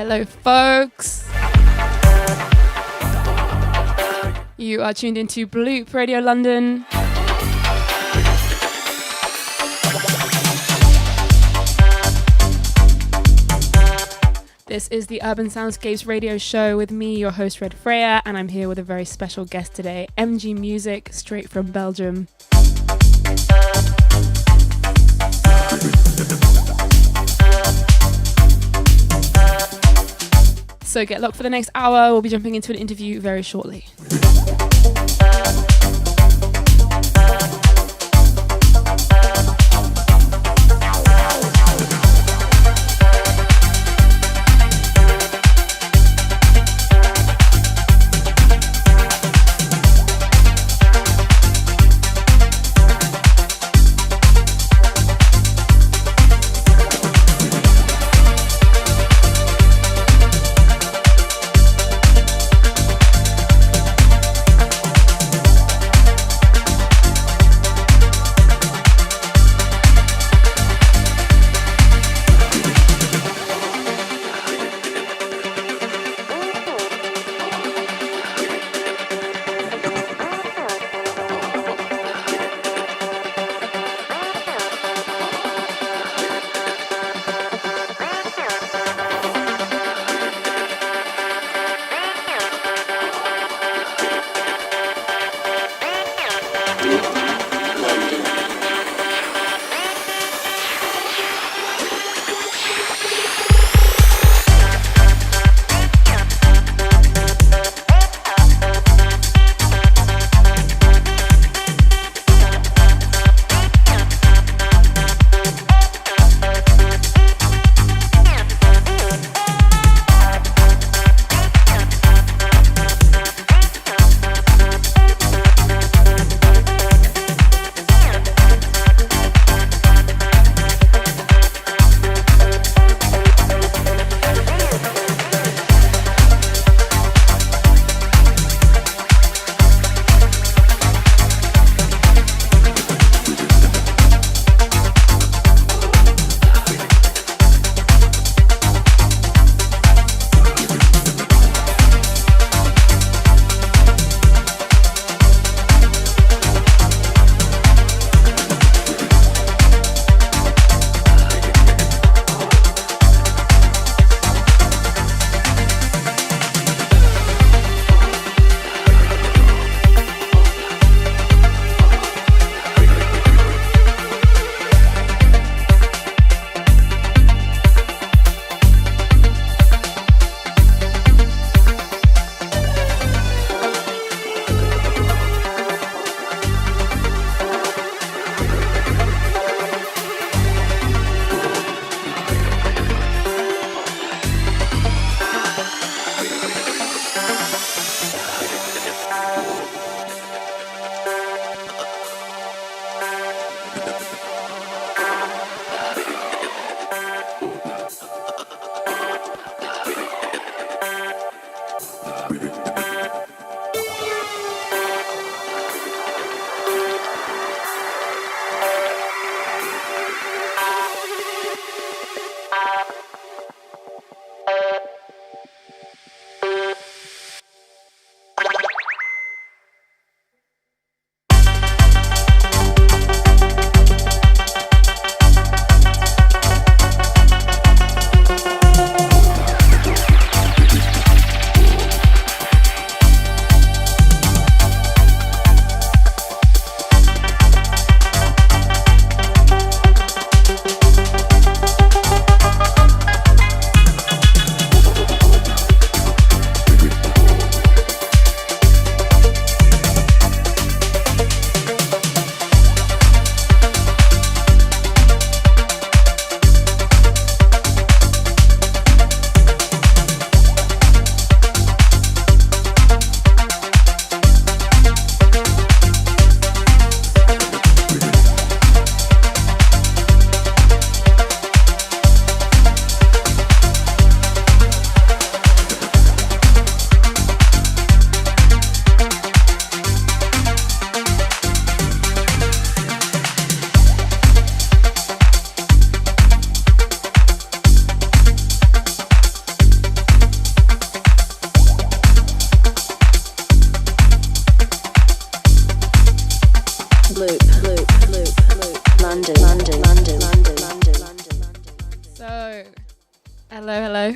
Hello, folks. You are tuned into Bloop Radio London. This is the Urban Soundscapes radio show with me, your host Redfreya, and I'm here with a very special guest today, EMJIE Music, straight from Belgium. So get locked for the next hour. We'll be jumping into an interview very shortly. So, hello.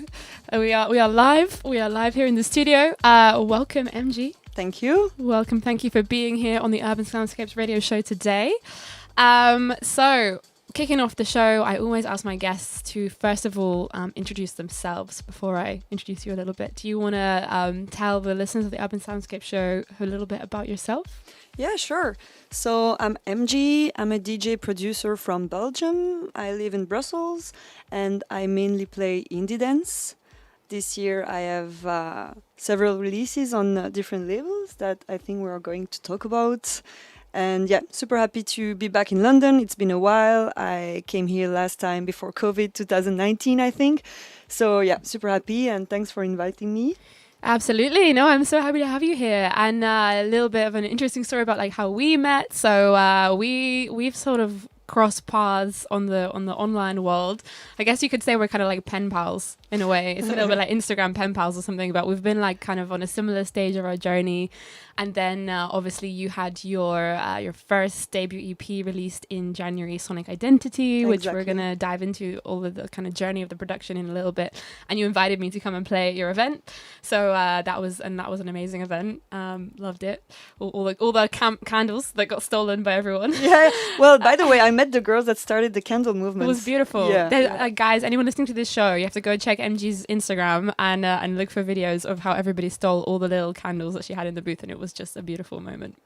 We are live. We are live here in the studio. Welcome, MG. Thank you. Welcome. Thank you for being here on the Urban Soundscapes radio show today. So, kicking off the show, I always ask my guests to first of all introduce themselves before I introduce you a little bit. Do you want to tell the listeners of the Urban Soundscape show a little bit about yourself? Yeah, sure. So I'm EMJIE. I'm a DJ producer from Belgium. I live in Brussels and I mainly play indie dance. This year I have several releases on different labels that I think we are going to talk about. And yeah, super happy to be back in London. It's been a while. I came here last time before COVID, 2019, I think. So yeah, super happy and thanks for inviting me. Absolutely. No, I'm so happy to have you here. And a little bit of an interesting story about like how we met. So we've sort of crossed paths on the online world. I guess you could say we're kind of like pen pals in a way. It's a little bit like Instagram pen pals or something, but we've been like kind of on a similar stage of our journey. And then obviously you had your first debut EP released in January, Sonic Identity, which we're going to dive into all of the kind of journey of the production in a little bit. And you invited me to come and play at your event. So that was an amazing event. Loved it. All the candles that got stolen by everyone. Yeah. Well, by the way, I met the girls that started the candle movement. It was beautiful. Yeah. Guys, anyone listening to this show, you have to go check MG's Instagram and look for videos of how everybody stole all the little candles that she had in the booth, and it was just a beautiful moment.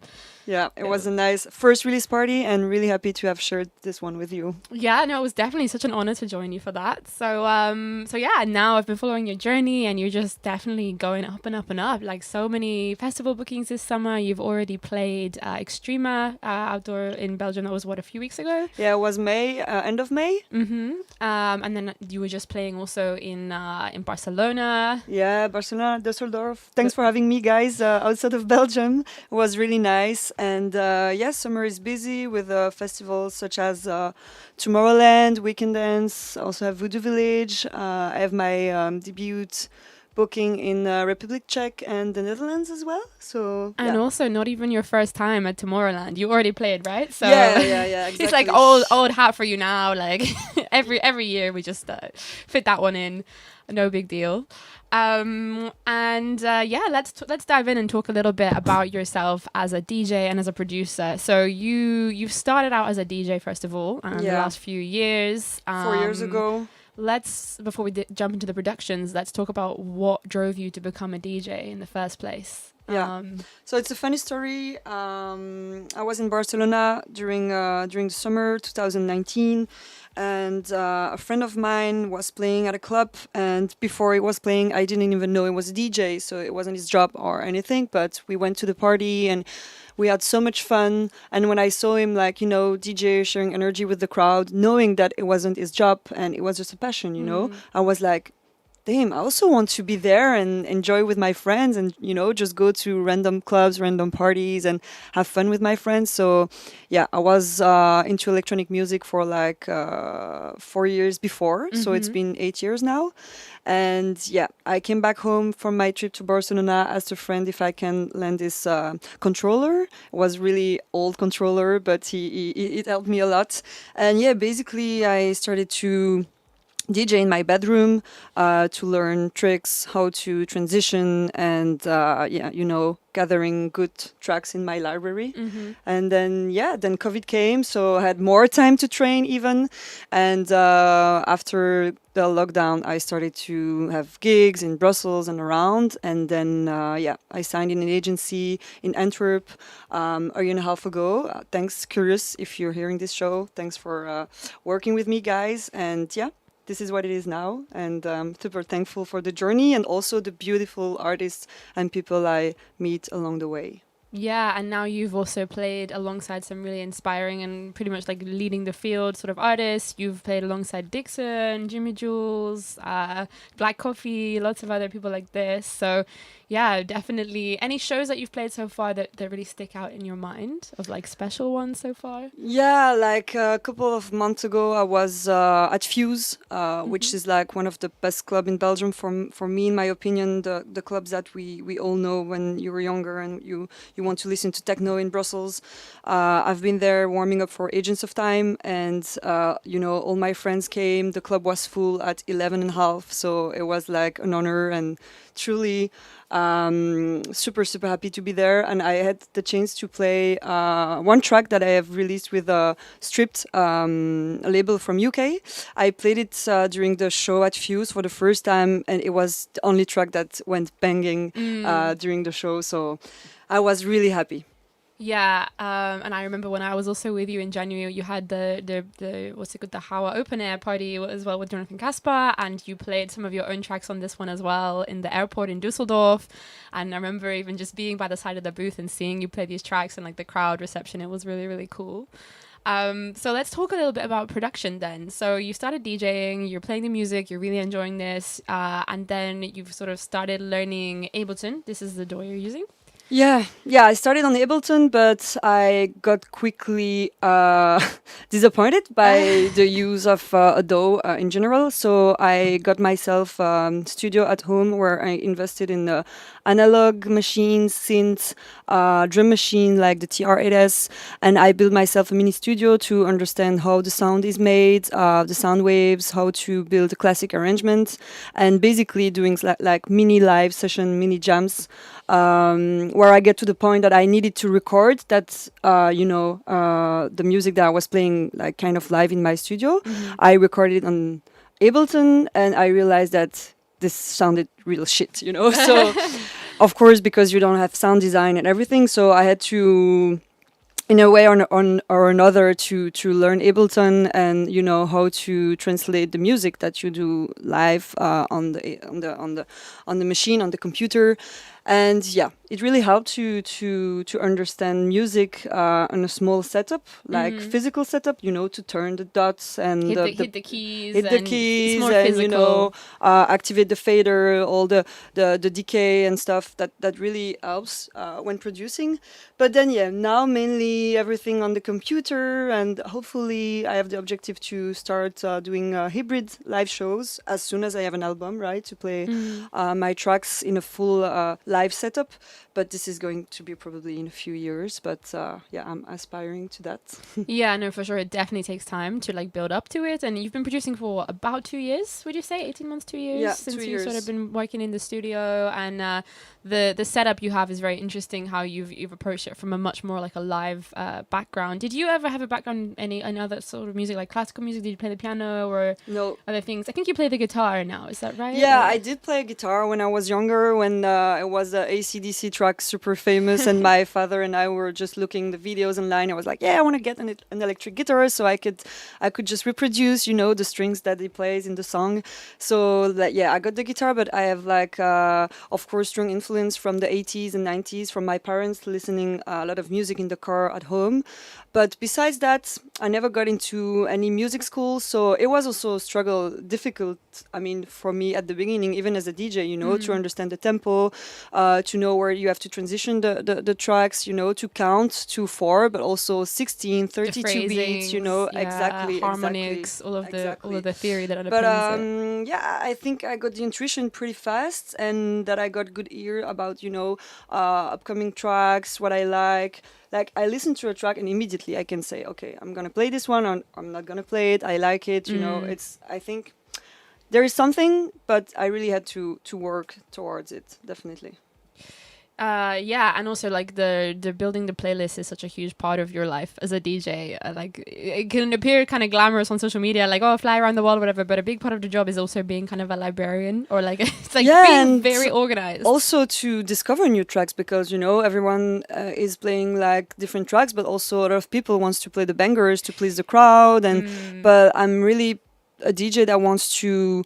Yeah, it was a nice first release party and really happy to have shared this one with you. Yeah, no, it was definitely such an honor to join you for that. So yeah, now I've been following your journey and you're just definitely going up and up and up. Like so many festival bookings this summer. You've already played Extrema outdoor in Belgium. That was a few weeks ago? Yeah, it was May, end of May. Mm-hmm. And then you were just playing also in Barcelona. Yeah, Barcelona, Düsseldorf. Thanks for having me, guys, outside of Belgium. It was really nice. And summer is busy with festivals such as Tomorrowland, Weekend Dance. I also have Voodoo Village. I have my debut booking in Republic Czech and the Netherlands as well. So and also not even your first time at Tomorrowland. You already played, right? So yeah, exactly. It's like old hat for you now. Like every year we just fit that one in. No big deal. Let's dive in and talk a little bit about yourself as a DJ and as a producer. So you've started out as a DJ first of all the last few years. 4 years ago. Before we jump into the productions, let's talk about what drove you to become a DJ in the first place. Yeah. So it's a funny story. I was in Barcelona during the summer 2019. And a friend of mine was playing at a club, and before he was playing, I didn't even know he was a DJ, so it wasn't his job or anything, but we went to the party and we had so much fun. And when I saw him, DJ sharing energy with the crowd, knowing that it wasn't his job and it was just a passion, I was like, damn, I also want to be there and enjoy with my friends and, just go to random clubs, random parties and have fun with my friends. So, yeah, I was into electronic music for 4 years before. Mm-hmm. So it's been 8 years now. And yeah, I came back home from my trip to Barcelona, asked a friend if I can lend this controller. It was really old controller, but it helped me a lot. And yeah, basically I started to DJ in my bedroom to learn tricks, how to transition, and gathering good tracks in my library. Mm-hmm. And then COVID came, so I had more time to train even. And after the lockdown, I started to have gigs in Brussels and around. And then I signed in an agency in Antwerp a year and a half ago. Thanks, Curious, if you're hearing this show. Thanks for working with me, guys. And this is what it is now, and I'm super thankful for the journey and also the beautiful artists and people I meet along the way. Yeah, and now you've also played alongside some really inspiring and pretty much like leading the field sort of artists. You've played alongside Dixon, Jimmy Jules, Black Coffee, lots of other people like this. So yeah, definitely. Any shows that you've played so far that really stick out in your mind, of like special ones so far? Yeah, like a couple of months ago, I was at Fuse, which is like one of the best clubs in Belgium for me, in my opinion. The clubs that we all know when you were younger and you you want to listen to techno in Brussels. I've been there warming up for Agents of Time, and all my friends came. The club was full at 11:30, so it was like an honor, and truly super happy to be there. And I had the chance to play one track that I have released with a Stripped label from UK. I played it during the show at Fuse for the first time, and it was the only track that went banging during the show, so I was really happy. Yeah, and I remember when I was also with you in January, you had the what's it called, the Hauer open air party as well with Jonathan Kasper, and you played some of your own tracks on this one as well in the airport in Dusseldorf. And I remember even just being by the side of the booth and seeing you play these tracks and like the crowd reception. It was really, really cool. So let's talk a little bit about production then. So you started DJing, you're playing the music, you're really enjoying this, and then you've sort of started learning Ableton. This is the DAW you're using. Yeah, I started on Ableton, but I got quickly disappointed by the use of a DAW in general. So I got myself a studio at home where I invested in the analog machines, synths, drum machine like the TR-8S, and I built myself a mini studio to understand how the sound is made, the sound waves, how to build a classic arrangement, and basically doing like mini live session, mini jams. Where I get to the point that I needed to record that, the music that I was playing like kind of live in my studio. Mm-hmm. I recorded it on Ableton, and I realized that this sounded real shit, So, of course, because you don't have sound design and everything, so I had to, in a way or another, to learn Ableton and how to translate the music that you do live on the machine, on the computer. And yeah, it really helped to understand music on a small setup, like physical setup, to turn the dots and hit the keys, it's more and physical. Activate the fader, all the decay and stuff that really helps when producing. But then now mainly everything on the computer, and hopefully I have the objective to start doing hybrid live shows as soon as I have an album, right, to play my tracks in a full live setup. But this is going to be probably in a few years, but I'm aspiring to that. Yeah, no, for sure. It definitely takes time to like build up to it. And you've been producing for about 2 years, would you say? 18 months, 2 years? Yeah, since 2 you years. sort of been working in the studio. And the setup you have is very interesting, how you've approached it from a much more like a live background. Did you ever have a background in other sort of music, like classical music? Did you play the piano or other things? I think you play the guitar now, is that right? Yeah, I did play guitar when I was younger, when it was the AC/DC track super famous, and my father and I were just looking the videos online. I was like, I want to get an electric guitar so I could just reproduce, the strings that he plays in the song. So I got the guitar, but I have like, of course, strong influence from the 80s and 90s from my parents, listening a lot of music in the car at home. But besides that, I never got into any music school, so it was also difficult, for me at the beginning, even as a DJ, to understand the tempo, to know where you have to transition the tracks, to count to 4, but also 16, 32 beats, exactly, harmonics, all of the theory that underpins it. But I think I got the intuition pretty fast, and that I got good ear about, upcoming tracks, what I like. Like, I listen to a track and immediately I can say, okay, I'm going to play this one, or I'm not going to play it. I like it, I think there is something, but I really had to work towards it, definitely. And also like the building the playlist is such a huge part of your life as a DJ. Like, it can appear kind of glamorous on social media, like, fly around the world, whatever, but a big part of the job is also being kind of a librarian, or like it's like being very organized. Also to discover new tracks, because everyone is playing like different tracks, but also a lot of people wants to play the bangers to please the crowd, and but I'm really a DJ that wants to,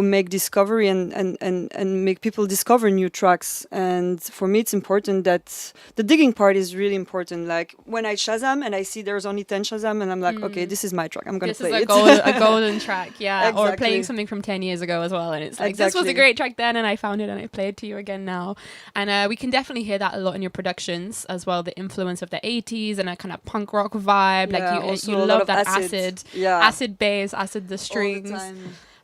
make discovery and make people discover new tracks. And for me, it's important that the digging part is really important. Like, when I Shazam and I see there's only 10 Shazam, and I'm like, okay, this is my track. I'm going to play it. This is a golden track, yeah. Exactly. Or playing something from 10 years ago as well. And it's like, This was a great track then, and I found it and I play it to you again now. And we can definitely hear that a lot in your productions as well, the influence of the 80s and a kind of punk rock vibe. Yeah, like, you love that acid bass, acid the strings.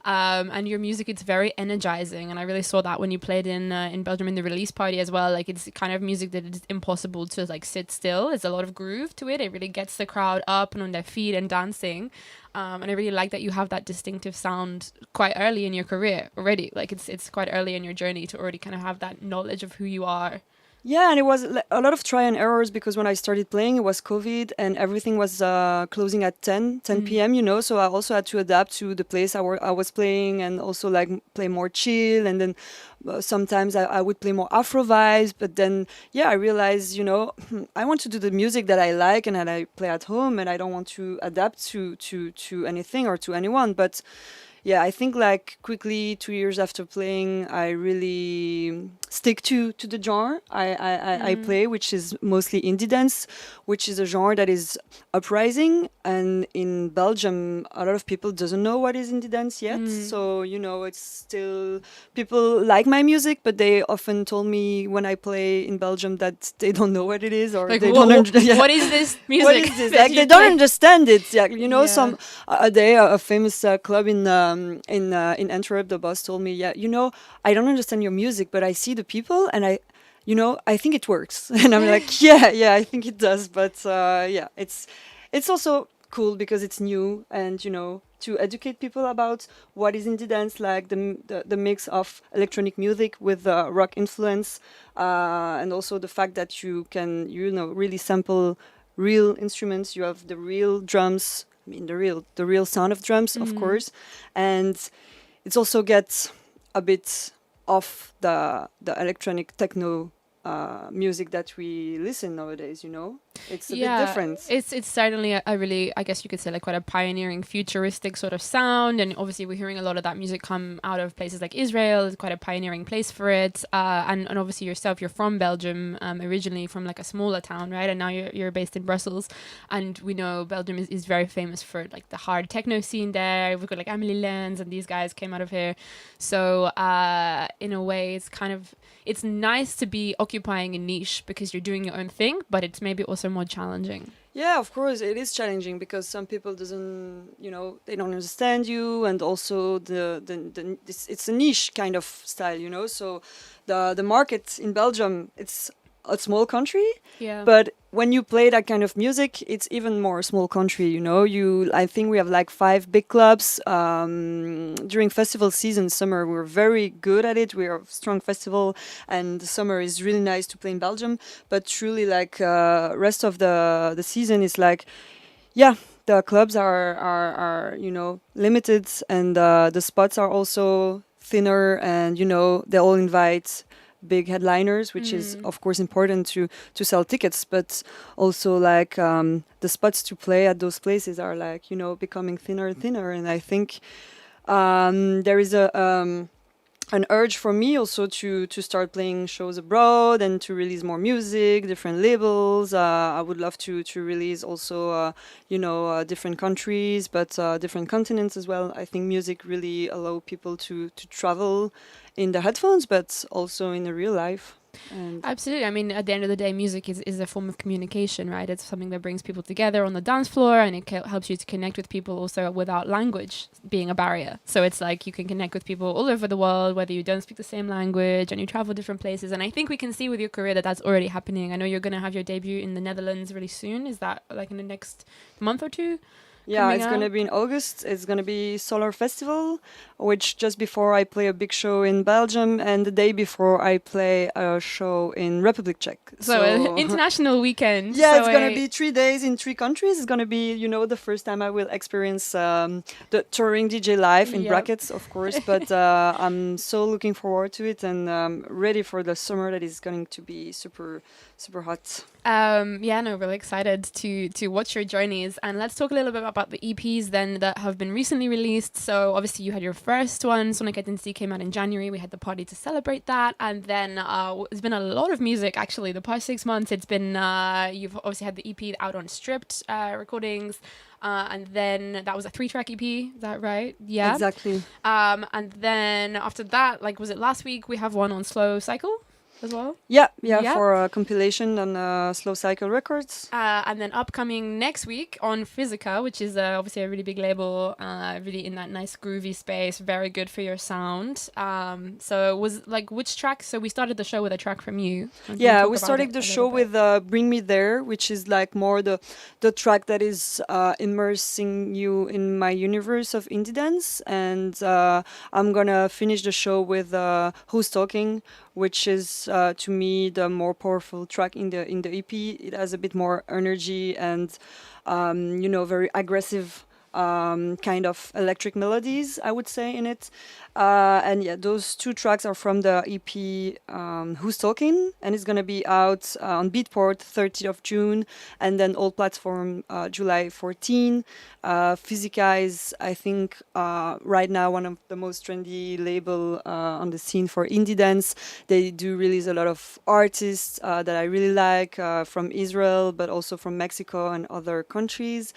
And your music, it's very energizing, and I really saw that when you played in Belgium in the release party as well. Like, it's kind of music that is impossible to like sit still. There's a lot of groove to it. It really gets the crowd up and on their feet and dancing. And I really like that you have that distinctive sound quite early in your career already. Like, it's quite early in your journey to already kind of have that knowledge of who you are. Yeah, and it was a lot of try and errors because when I started playing, it was COVID and everything was closing at 10 p.m., you know, so I also had to adapt to the place I was playing and also like play more chill. And then sometimes I would play more Afro vibes, but then, yeah, I realized, you know, I want to do the music that I like and that I play at home, and I don't want to adapt to anything or to anyone. But yeah, I think like quickly 2 years after playing, I really stick to the genre I play, which is mostly indie dance, which is a genre that is uprising. And in Belgium, a lot of people doesn't know what is indie dance yet. So, you know, it's still, people like my music, but they often told me when I play in Belgium that they don't know what it is, or Like, they don't understand. What is this music? What is this? that Like, you they don't play? understand it. Yeah, you know, Yeah. some a day a famous club in Antwerp, the boss told me, yeah, you know, I don't understand your music, but I see the people and you know, I think it works. And I'm like, yeah, I think it does. But yeah, it's also cool because it's new, and you know, to educate people about what is indie dance, like the mix of electronic music with rock influence, and also the fact that you can, you know, really sample real instruments. You have the real drums. I mean, the real sound of drums, of course, and it also gets a bit off the electronic techno music that we listen nowadays. You know, it's a bit different. It's certainly a really, I guess you could say, like quite a pioneering, futuristic sort of sound. And obviously we're hearing a lot of that music come out of places like Israel. It's quite a pioneering place for it. And obviously yourself, you're from Belgium, originally from like a smaller town, right? And now you're based in Brussels. And we know Belgium is very famous for like the hard techno scene there. We've got like Amelie Lenz and these guys came out of here. So in a way, it's nice to be occupying a niche because you're doing your own thing, but it's maybe also more challenging. Yeah, of course, it is challenging because some people you know, they don't understand you, and also it's a niche kind of style, you know. So the market in Belgium, it's a small country, but when you play that kind of music, it's even more a small country, you know. I think we have like 5 big clubs. During festival season, summer, we're very good at it. We're a strong festival, and the summer is really nice to play in Belgium. But truly, like rest of the season is like, yeah, the clubs are you know, limited, and the spots are also thinner, and you know, they all invite big headliners, which is of course important to sell tickets, but also like the spots to play at those places are like, you know, becoming thinner and thinner. And I think there is an urge for me also to start playing shows abroad and to release more music, different labels. I would love to release also you know, different countries, but different continents as well. I think music really allow people to travel in the headphones, but also in the real life. And absolutely. I mean, at the end of the day, music is a form of communication, right? It's something that brings people together on the dance floor, and it helps you to connect with people also without language being a barrier. So it's like you can connect with people all over the world, whether you don't speak the same language and you travel different places. And I think we can see with your career that that's already happening. I know you're going to have your debut in the Netherlands really soon. Is that like in the next month or two? yeah, it's going to be in August. It's going to be Solar Festival, which just before I play a big show in Belgium, and the day before I play a show in Republic Czech. So an international weekend. Yeah, so it's going to be 3 days in 3 countries. It's going to be, you know, the first time I will experience the touring DJ life, in brackets, of course. But I'm so looking forward to it, and ready for the summer that is going to be super, super hot. Yeah, no, really excited to watch your journeys. And let's talk a little bit about the EPs then that have been recently released. So obviously you had your first one, Sonic Identity, came out in January. We had the party to celebrate that. And then there's been a lot of music actually the past 6 months. It's been, you've obviously had the EP out on Stripped recordings. And then that was a 3-track EP, is that right? Yeah. Exactly. And then after that, like, was it last week? We have one on Slow Cycle. as well. Yeah, Yep. for a compilation on Slow Cycle Records. And then upcoming next week on Physica, which is obviously a really big label, really in that nice groovy space, very good for your sound. So it was like, which track? So we started the show with a track from you. Can you Yeah, talk we about started it the a show little bit? with "Bring Me There," which is like more the track that is immersing you in my universe of indie dance, and I'm gonna finish the show with "Who's Talking," which is to me the more powerful track in the EP. It has a bit more energy and very aggressive kind of electric melodies, I would say, in it. And yeah, those two tracks are from the EP Who's Talking, and it's gonna be out on Beatport 30th of June, and then all platform July 14. Physica is, I think, right now one of the most trendy label on the scene for indie dance. They do release a lot of artists that I really like from Israel, but also from Mexico and other countries.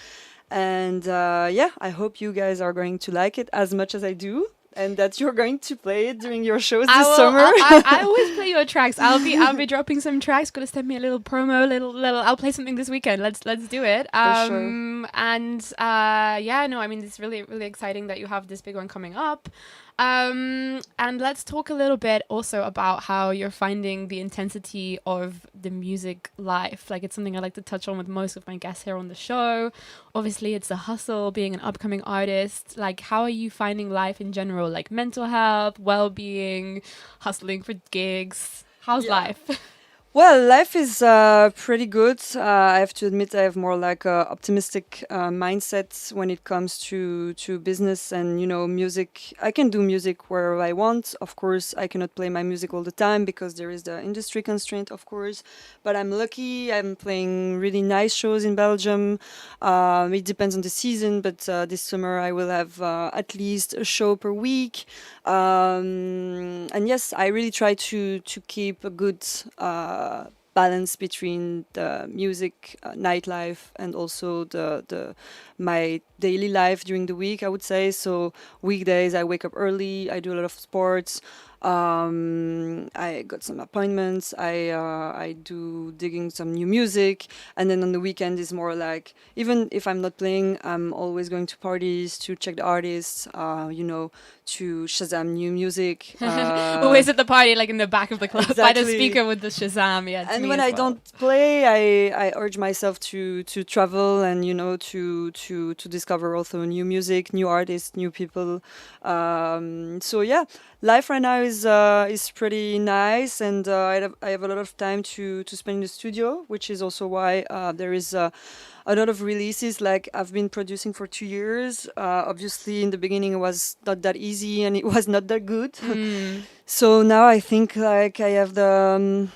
And yeah, I hope you guys are going to like it as much as I do, and that you're going to play it during your shows I this will. summer. I always play your tracks. I'll be dropping some tracks. Gonna send me a little promo, little. I'll play something this weekend. Let's do it. For sure. And yeah, no, I mean it's really exciting that you have this big one coming up. And let's talk a little bit also about how you're finding the intensity of the music life. Like it's something I like to touch on with most of my guests here on the show. Obviously, it's a hustle being an upcoming artist. Like, how are you finding life in general? Like mental health, well-being, hustling for gigs. How's life? Well, life is pretty good. I have to admit, I have more like a optimistic mindset when it comes to business and music. I can do music wherever I want. Of course, I cannot play my music all the time because there is the industry constraint, of course. But I'm lucky. I'm playing really nice shows in Belgium. It depends on the season, but this summer I will have at least a show per week. And yes, I really try to keep a good balance between the music, nightlife, and also the my daily life during the week, I would say. So weekdays, I wake up early. I do a lot of sports. I got some appointments. I do digging some new music, and then on the weekend is more like, even if I'm not playing, I'm always going to parties to check the artists. To Shazam new music. Always at the party, like in the back of the club, by the Exactly. speaker with the Shazam. Yeah, And when I don't play, I urge myself to travel and to discover also new music, new artists, new people. So yeah, life right now is pretty nice, and I have a lot of time to spend in the studio, which is also why there is a lot of releases. Like I've been producing for 2 years. Obviously, in the beginning, it was not that easy and it was not that good. So now I think like I have the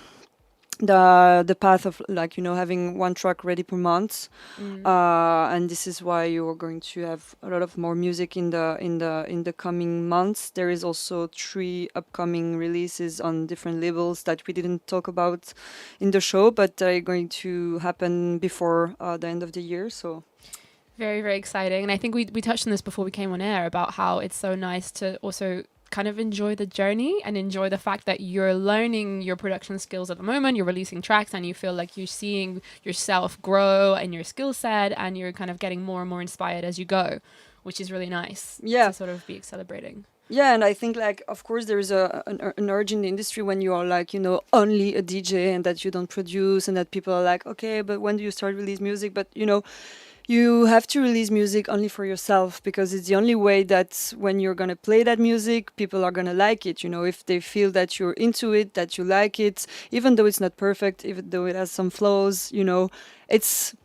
path of like having one track ready per month, and this is why you're going to have a lot of more music in the coming months. There is also 3 upcoming releases on different labels that we didn't talk about in the show, but they're going to happen before the end of the year. So very exciting. And I think we touched on this before we came on air about how it's so nice to also kind of enjoy the journey and enjoy the fact that you're learning your production skills at the moment. You're releasing tracks and you feel like you're seeing yourself grow and your skill set, and you're kind of getting more and more inspired as you go, which is really nice to sort of be celebrating. Yeah, and I think like, of course, there is an urge in the industry when you are like, only a DJ and that you don't produce, and that people are like, okay, but when do you start release music? But you have to release music only for yourself, because it's the only way that when you're going to play that music, people are going to like it. If they feel that you're into it, that you like it, even though it's not perfect, even though it has some flaws, it's,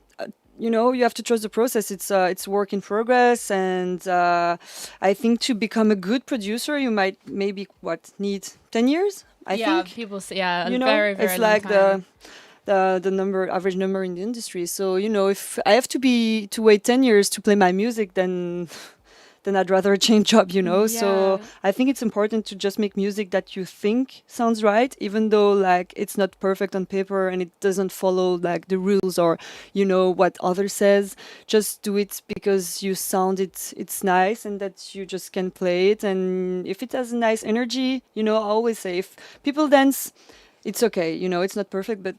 you have to trust the process. It's work in progress. And I think to become a good producer, you might maybe need 10 years, I think. People say, very it's long like time. the average number in the industry. So if I have to wait 10 years to play my music, then I'd rather change job. So I think it's important to just make music that you think sounds right, even though like it's not perfect on paper and it doesn't follow like the rules or what others says. Just do it because you sound it's nice and that you just can play it. And if it has a nice energy, I always say, if people dance, it's okay. You know, it's not perfect, but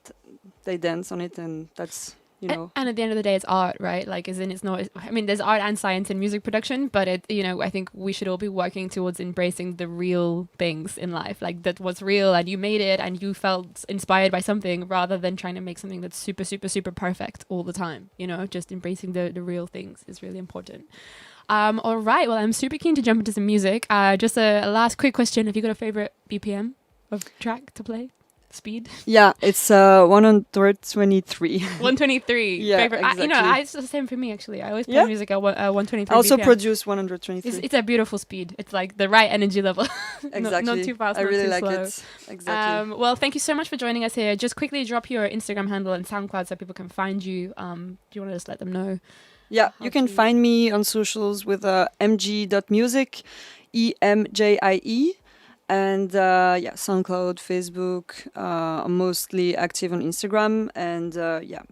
they dance on it, and that's, you know. And at the end of the day, it's art, right? Like, as in, it's not. I mean, there's art and science in music production, but it, you know, I think we should all be working towards embracing the real things in life, like that was real, and you made it, and you felt inspired by something, rather than trying to make something that's super, super, super perfect all the time. You know, just embracing the real things is really important. All right. Well, I'm super keen to jump into some music. Just a last quick question: have you got a favorite BPM of track to play? Speed? Yeah, it's 123. 123. Yeah, favorite. exactly. You know, it's the same for me actually. I always play music at 123. I also BPM. produce 123. It's a beautiful speed. It's like the right energy level. Exactly. Not too fast. I not really too like slow. it. Exactly. Well, thank you so much for joining us here. Just quickly drop your Instagram handle and SoundCloud so people can find you. Do you want to just let them know? Yeah, you can find me on socials with mg.music, EMJIE. And SoundCloud, Facebook. I'm mostly active on Instagram, and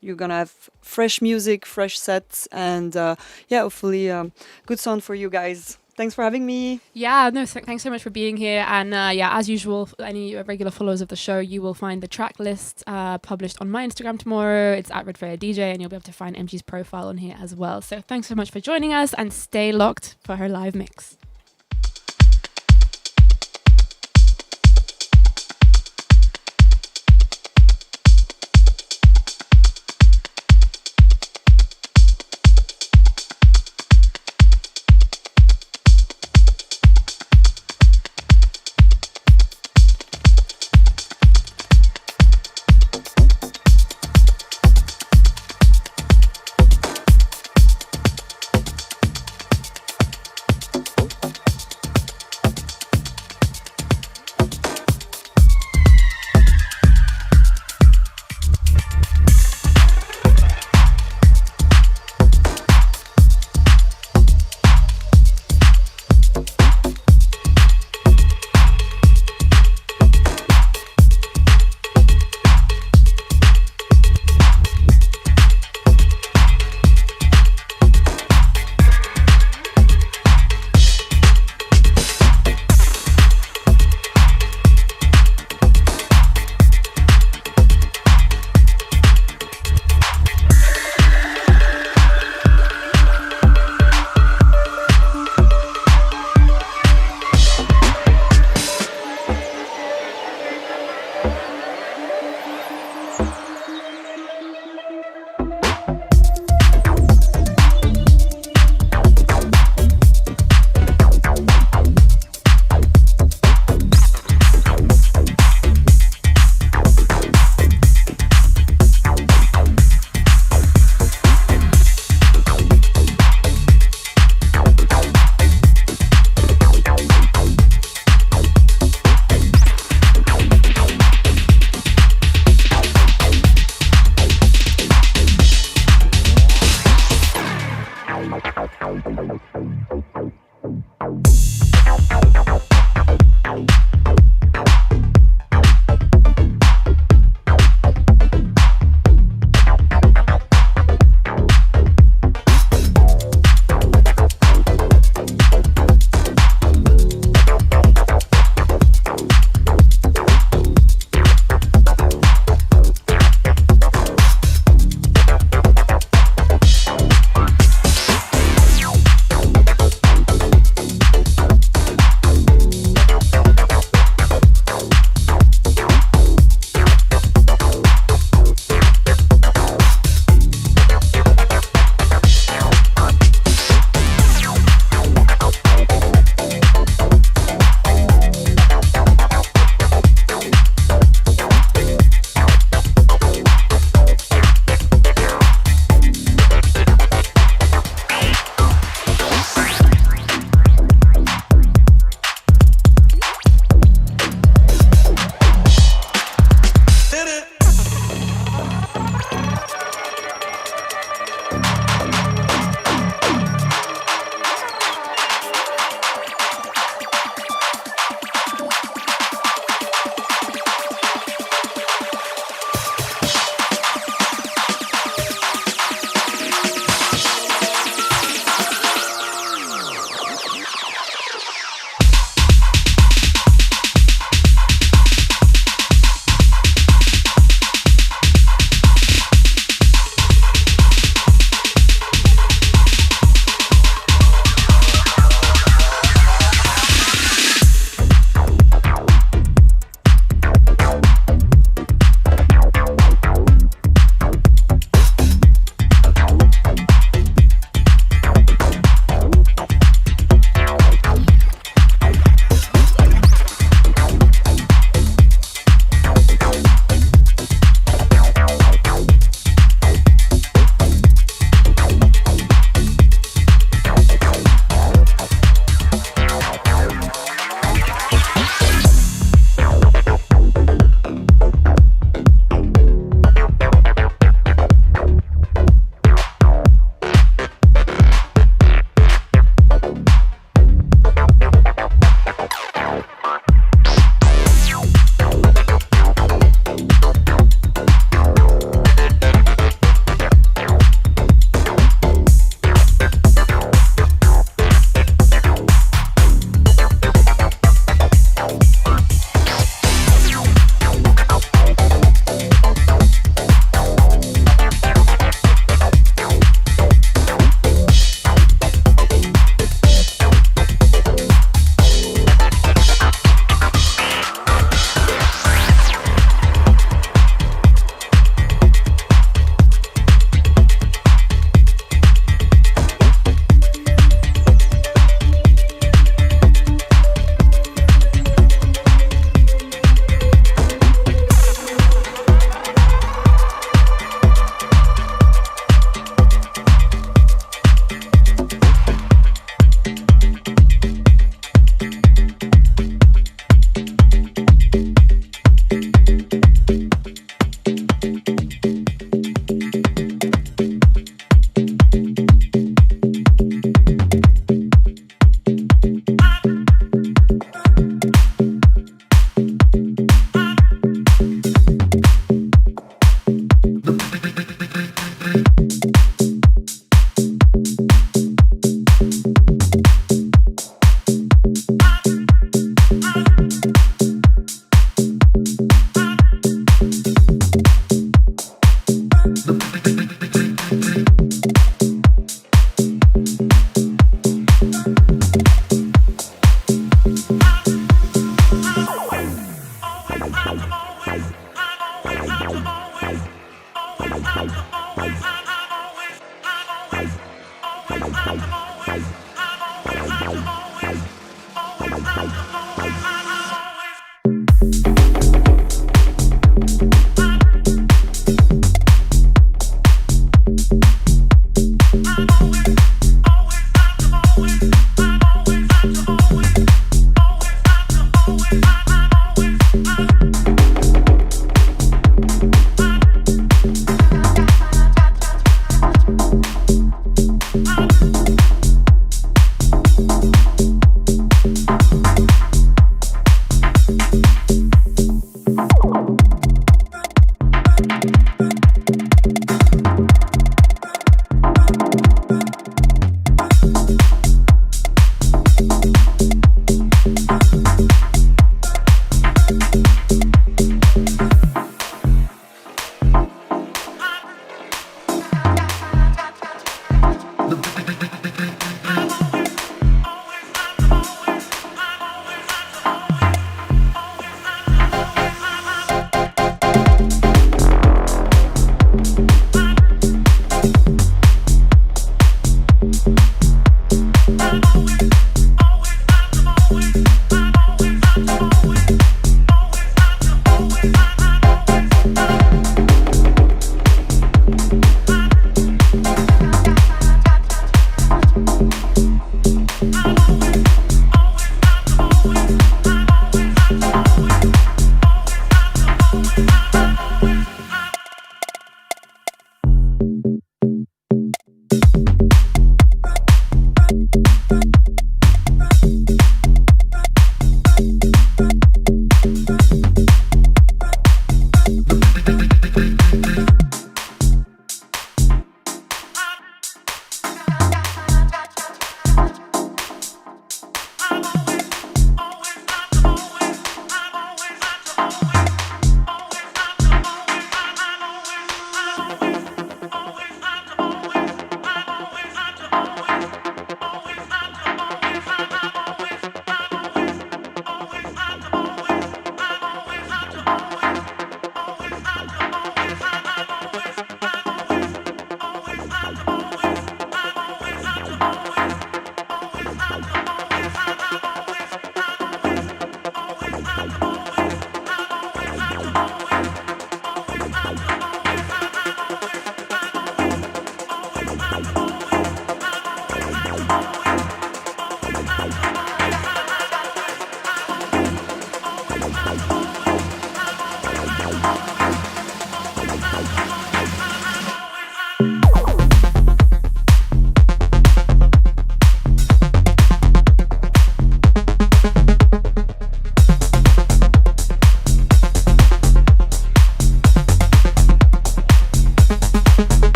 you're gonna have fresh music, fresh sets, and hopefully good sound for you guys. Thanks for having me. Yeah, no, thanks so much for being here. And as usual, any regular followers of the show, you will find the track list published on my Instagram tomorrow. It's at Redfreya DJ, and you'll be able to find MG's profile on here as well. So thanks so much for joining us, and stay locked for her live mix.